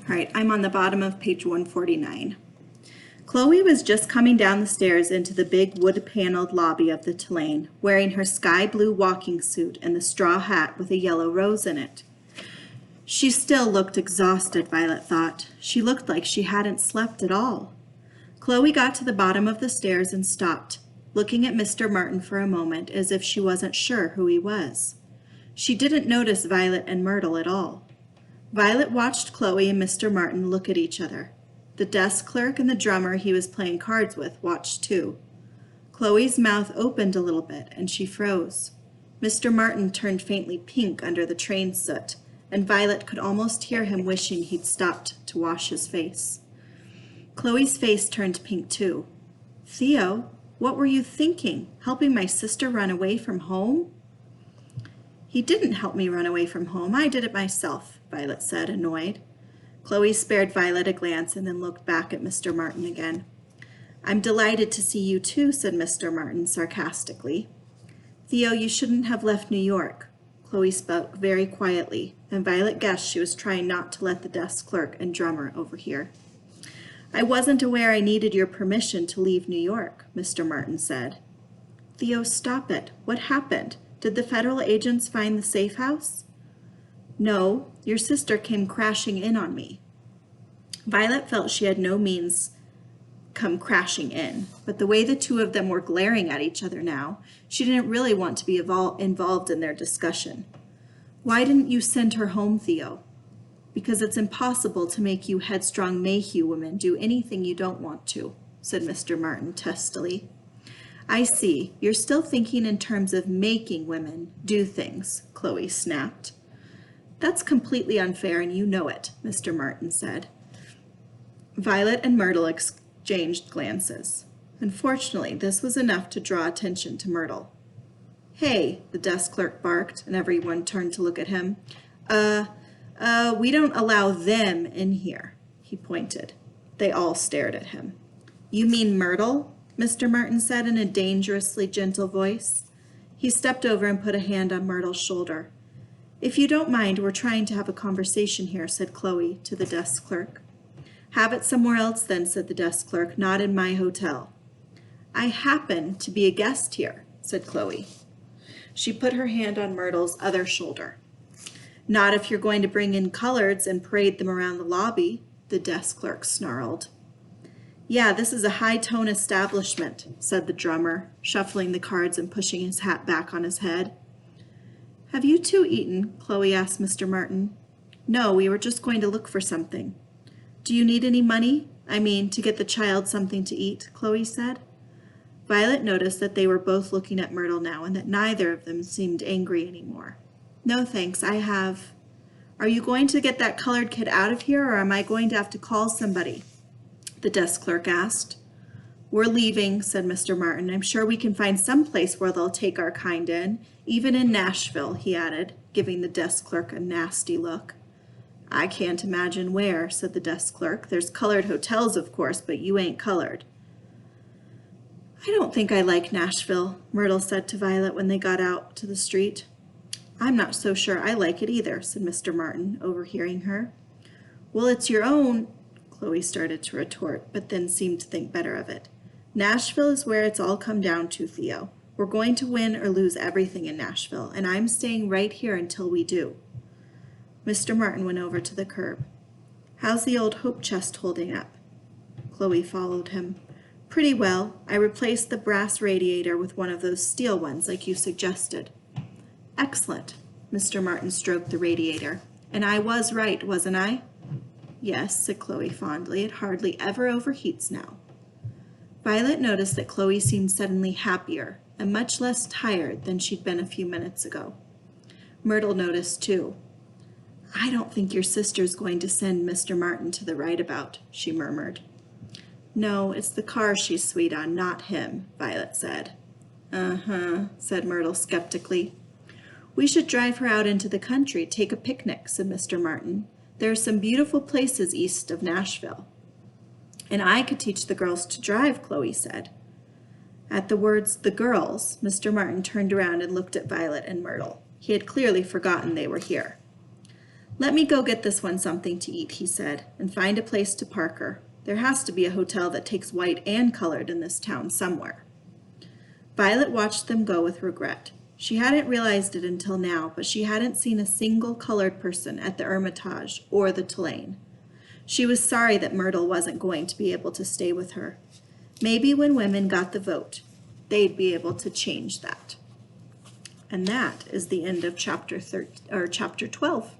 All right, I'm on the bottom of page 149. Chloe was just coming down the stairs into the big wood-paneled lobby of the Tulane, wearing her sky blue walking suit and the straw hat with a yellow rose in it. She still looked exhausted, Violet thought. She looked like she hadn't slept at all. Chloe got to the bottom of the stairs and stopped, looking at Mr. Martin for a moment as if she wasn't sure who he was. She didn't notice Violet and Myrtle at all. Violet watched Chloe and Mr. Martin look at each other. The desk clerk and the drummer he was playing cards with watched too. Chloe's mouth opened a little bit, and she froze. Mr. Martin turned faintly pink under the train soot, and Violet could almost hear him wishing he'd stopped to wash his face. Chloe's face turned pink too. "Theo, what were you thinking? Helping my sister run away from home?" "He didn't help me run away from home. I did it myself," Violet said, annoyed. Chloe spared Violet a glance and then looked back at Mr. Martin again. "I'm delighted to see you too," said Mr. Martin sarcastically. "Theo, you shouldn't have left New York." Chloe spoke very quietly, and Violet guessed she was trying not to let the desk clerk and drummer overhear. "I wasn't aware I needed your permission to leave New York," Mr. Martin said. "Theo, stop it. What happened? Did the federal agents find the safe house?" "No, your sister came crashing in on me." Violet felt she had no means come crashing in, but the way the two of them were glaring at each other now, she didn't really want to be involved in their discussion. "Why didn't you send her home, Theo?" "Because it's impossible to make you headstrong Mayhew women do anything you don't want to," said Mr. Martin testily. "I see. You're still thinking in terms of making women do things," Chloe snapped. "That's completely unfair, and you know it," Mr. Martin said. Violet and Myrtle exchanged glances. Unfortunately, this was enough to draw attention to Myrtle. "Hey," the desk clerk barked, and everyone turned to look at him. We don't allow them in here," he pointed. They all stared at him. "You mean Myrtle?" Mr. Martin said in a dangerously gentle voice. He stepped over and put a hand on Myrtle's shoulder. "If you don't mind, we're trying to have a conversation here," said Chloe to the desk clerk. "Have it somewhere else then," said the desk clerk, "not in my hotel." "I happen to be a guest here," said Chloe. She put her hand on Myrtle's other shoulder. "Not if you're going to bring in coloreds and parade them around the lobby," the desk clerk snarled. "Yeah, this is a high-tone establishment," said the drummer, shuffling the cards and pushing his hat back on his head. "Have you two eaten?" Chloe asked Mr. Martin. "No, we were just going to look for something." "Do you need any money? I mean, to get the child something to eat?" Chloe said. Violet noticed that they were both looking at Myrtle now and that neither of them seemed angry anymore. "No, thanks, I have." "Are you going to get that colored kid out of here, or am I going to have to call somebody?" the desk clerk asked. "We're leaving," said Mr. Martin. "I'm sure we can find some place where they'll take our kind in, even in Nashville," he added, giving the desk clerk a nasty look. "I can't imagine where," said the desk clerk. "There's colored hotels, of course, but you ain't colored." "I don't think I like Nashville," Myrtle said to Violet when they got out to the street. "I'm not so sure I like it either," said Mr. Martin, overhearing her. "Well, it's your own," Chloe started to retort, but then seemed to think better of it. "Nashville is where it's all come down to, Theo. We're going to win or lose everything in Nashville, and I'm staying right here until we do." Mr. Martin went over to the curb. "How's the old Hope chest holding up?" Chloe followed him. "Pretty well. I replaced the brass radiator with one of those steel ones like you suggested." "Excellent." Mr. Martin stroked the radiator. "And I was right, wasn't I?" "Yes," said Chloe fondly. "It hardly ever overheats now." Violet noticed that Chloe seemed suddenly happier and much less tired than she'd been a few minutes ago. Myrtle noticed too. "I don't think your sister's going to send Mr. Martin to the right-about," she murmured. "No, it's the car she's sweet on, not him," Violet said. "Uh-huh," said Myrtle skeptically. "We should drive her out into the country, take a picnic," said Mr. Martin. "There are some beautiful places east of Nashville." "And I could teach the girls to drive," Chloe said. At the words, "the girls," Mr. Martin turned around and looked at Violet and Myrtle. He had clearly forgotten they were here. "Let me go get this one something to eat," he said, "and find a place to park her. There has to be a hotel that takes white and colored in this town somewhere." Violet watched them go with regret. She hadn't realized it until now, but she hadn't seen a single colored person at the Hermitage or the Tulane. She was sorry that Myrtle wasn't going to be able to stay with her. Maybe when women got the vote, they'd be able to change that. And that is the end of chapter 12.